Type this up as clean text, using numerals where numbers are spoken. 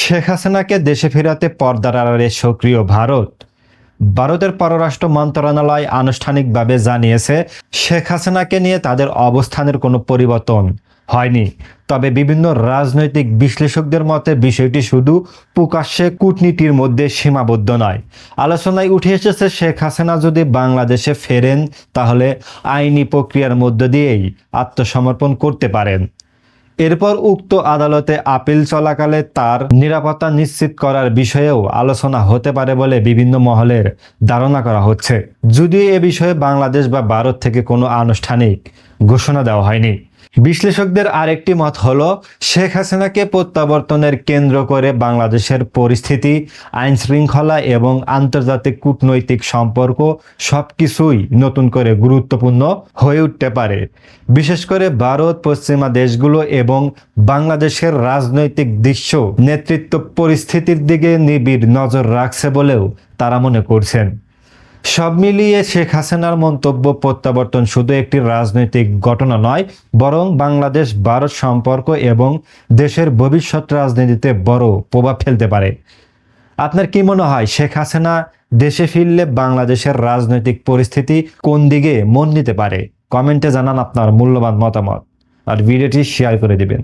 শেখ হাসিনাকে দেশে ফেরাতে পর্দার আড়ালে সক্রিয় ভারত। ভারতের পররাষ্ট্র মন্ত্রণালয় আনুষ্ঠানিকভাবে জানিয়েছে, শেখ হাসিনাকে নিয়ে তাদের অবস্থানের কোনো পরিবর্তন হয়নি। তবে বিভিন্ন রাজনৈতিক বিশ্লেষকদের মতে বিষয়টি শুধু প্রকাশ্যে কূটনীতির মধ্যে সীমাবদ্ধ নয়। আলোচনায় উঠে এসেছে, শেখ হাসিনা যদি বাংলাদেশে ফেরেন তাহলে আইনি প্রক্রিয়ার মধ্য দিয়েই আত্মসমর্পণ করতে পারেন। এরপর উক্ত আদালতে আপিল চলাকালে তার নিরাপত্তা নিশ্চিত করার বিষয়েও আলোচনা হতে পারে বলে বিভিন্ন মহলের ধারণা করা হচ্ছে। যদিও এ বিষয়ে বাংলাদেশ বা ভারত থেকে কোনো আনুষ্ঠানিক ঘোষণা দেওয়া হয়নি। বিশ্লেষকদের আরেকটি মত হলো, শেখ হাসিনাকে প্রত্যাবর্তনের কেন্দ্র করে বাংলাদেশের পরিস্থিতি, আইন শৃঙ্খলা এবং আন্তর্জাতিক কূটনৈতিক সম্পর্ক সবকিছুই নতুন করে গুরুত্বপূর্ণ হয়ে উঠতে পারে। বিশেষ করে ভারত, পশ্চিমা দেশগুলো এবং বাংলাদেশের রাজনৈতিক দৃশ্য নেতৃত্ব পরিস্থিতির দিকে নিবিড় নজর রাখছে বলেও তারা মনে করছেন। সব মিলিয়ে শেখ হাসিনার মন্তব্য, প্রত্যাবর্তন শুধু একটি রাজনৈতিক ঘটনা নয়, বরং বাংলাদেশ ভারত সম্পর্ক এবং দেশের ভবিষ্যৎ রাজনীতিতে বড় প্রভাব ফেলতে পারে। আপনার কি মনে হয়, শেখ হাসিনা দেশে ফিরলে বাংলাদেশের রাজনৈতিক পরিস্থিতি কোন দিকে মন নিতে পারে? কমেন্টে জানান আপনার মূল্যবান মতামত আর ভিডিওটি শেয়ার করে দিবেন।